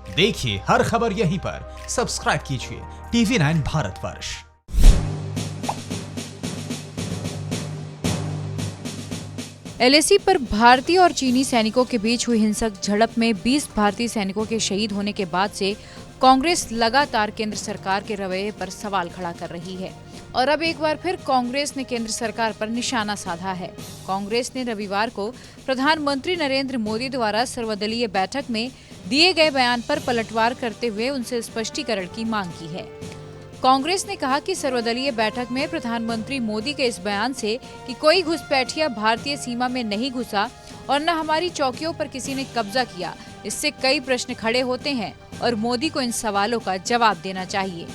देखिए हर खबर यहीं पर, सब्सक्राइब कीजिए TV9 भारतवर्ष। LAC पर भारतीय और चीनी सैनिकों के बीच हुई हिंसक झड़प में 20 भारतीय सैनिकों के शहीद होने के बाद से कांग्रेस लगातार केंद्र सरकार के रवैये पर सवाल खड़ा कर रही है और अब एक बार फिर कांग्रेस ने केंद्र सरकार पर निशाना साधा है। कांग्रेस ने रविवार को प्रधानमंत्री नरेंद्र मोदी द्वारा सर्वदलीय बैठक में दिए गए बयान पर पलटवार करते हुए उनसे स्पष्टीकरण की मांग की है। कांग्रेस ने कहा कि सर्वदलीय बैठक में प्रधानमंत्री मोदी के इस बयान से कि कोई घुसपैठिया भारतीय सीमा में नहीं घुसा और न हमारी चौकियों पर किसी ने कब्जा किया, इससे कई प्रश्न खड़े होते हैं और मोदी को इन सवालों का जवाब देना चाहिए।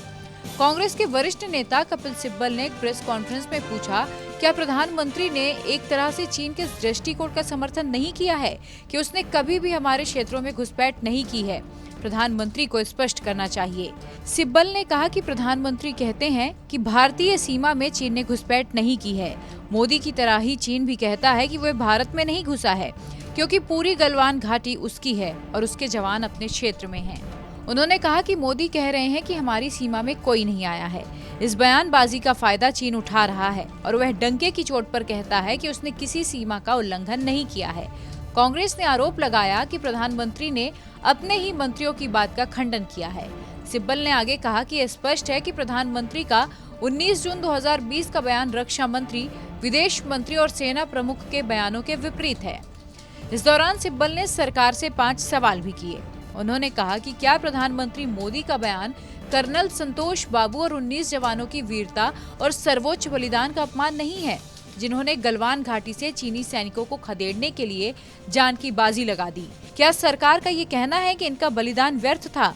कांग्रेस के वरिष्ठ नेता कपिल सिब्बल ने एक प्रेस कॉन्फ्रेंस में पूछा, क्या प्रधानमंत्री ने एक तरह से चीन के दृष्टिकोण का समर्थन नहीं किया है कि उसने कभी भी हमारे क्षेत्रों में घुसपैठ नहीं की है? प्रधानमंत्री को स्पष्ट करना चाहिए। सिब्बल ने कहा कि प्रधानमंत्री कहते हैं कि भारतीय सीमा में चीन ने घुसपैठ नहीं की है। मोदी की तरह ही चीन भी कहता है कि वह भारत में नहीं घुसा है, क्योंकि पूरी गलवान घाटी उसकी है और उसके जवान अपने क्षेत्र में हैं। उन्होंने कहा कि मोदी कह रहे हैं कि हमारी सीमा में कोई नहीं आया है। इस बयानबाजी का फायदा चीन उठा रहा है और वह डंके की चोट पर कहता है कि उसने किसी सीमा का उल्लंघन नहीं किया है। कांग्रेस ने आरोप लगाया कि प्रधानमंत्री ने अपने ही मंत्रियों की बात का खंडन किया है। सिब्बल ने आगे कहा कि यह स्पष्ट है कि प्रधानमंत्री का 19 जून 2020 का बयान रक्षा मंत्री, विदेश मंत्री और सेना प्रमुख के बयानों के विपरीत है। इस दौरान सिब्बल ने सरकार से 5 सवाल भी किए। उन्होंने कहा कि क्या प्रधानमंत्री मोदी का बयान कर्नल संतोष बाबू और 19 जवानों की वीरता और सर्वोच्च बलिदान का अपमान नहीं है, जिन्होंने गलवान घाटी से चीनी सैनिकों को खदेड़ने के लिए जान की बाजी लगा दी? क्या सरकार का ये कहना है कि इनका बलिदान व्यर्थ था?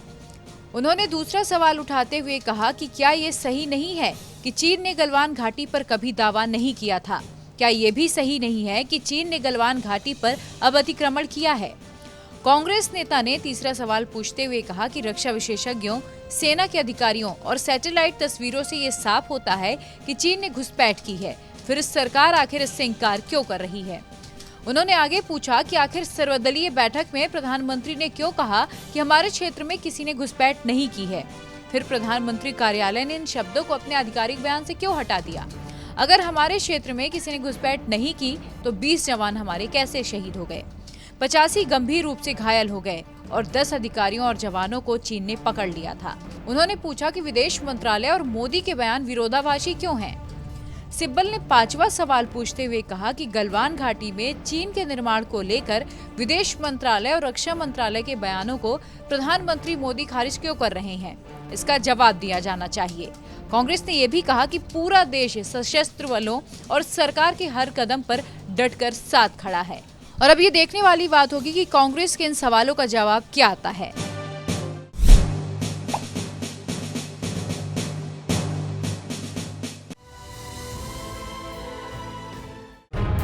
उन्होंने दूसरा सवाल उठाते हुए कहा कि क्या ये सही नहीं है कि चीन ने गलवान घाटी पर कभी दावा नहीं किया था? क्या ये भी सही नहीं है कि चीन ने गलवान घाटी पर अब अतिक्रमण किया है? कांग्रेस नेता ने तीसरा सवाल पूछते हुए कहा कि रक्षा विशेषज्ञों, सेना के अधिकारियों और सैटेलाइट तस्वीरों से ये साफ होता है कि चीन ने घुसपैठ की है, फिर सरकार आखिर इससे इंकार क्यों कर रही है? उन्होंने आगे पूछा कि आखिर सर्वदलीय बैठक में प्रधानमंत्री ने क्यों कहा कि हमारे क्षेत्र में किसी ने घुसपैठ नहीं की है? फिर प्रधानमंत्री कार्यालय ने इन शब्दों को अपने आधिकारिक बयान से क्यों हटा दिया? अगर हमारे क्षेत्र में किसी ने घुसपैठ नहीं की तो 20 जवान हमारे कैसे शहीद हो गए, 85 गंभीर रूप से घायल हो गए और 10 अधिकारियों और जवानों को चीन ने पकड़ लिया था? उन्होंने पूछा कि विदेश मंत्रालय और मोदी के बयान विरोधाभासी क्यों हैं? सिब्बल ने 5वां सवाल पूछते हुए कहा कि गलवान घाटी में चीन के निर्माण को लेकर विदेश मंत्रालय और रक्षा मंत्रालय के बयानों को प्रधानमंत्री मोदी खारिज क्यों कर रहे हैं? इसका जवाब दिया जाना चाहिए। कांग्रेस ने यह भी कहा कि पूरा देश सशस्त्र बलों और सरकार के हर कदम पर डटकर साथ खड़ा है और अब ये देखने वाली बात होगी कि कांग्रेस के इन सवालों का जवाब क्या आता है।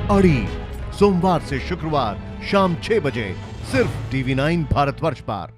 अड़ी सोमवार से शुक्रवार शाम 6 बजे सिर्फ TV9 भारतवर्ष पर।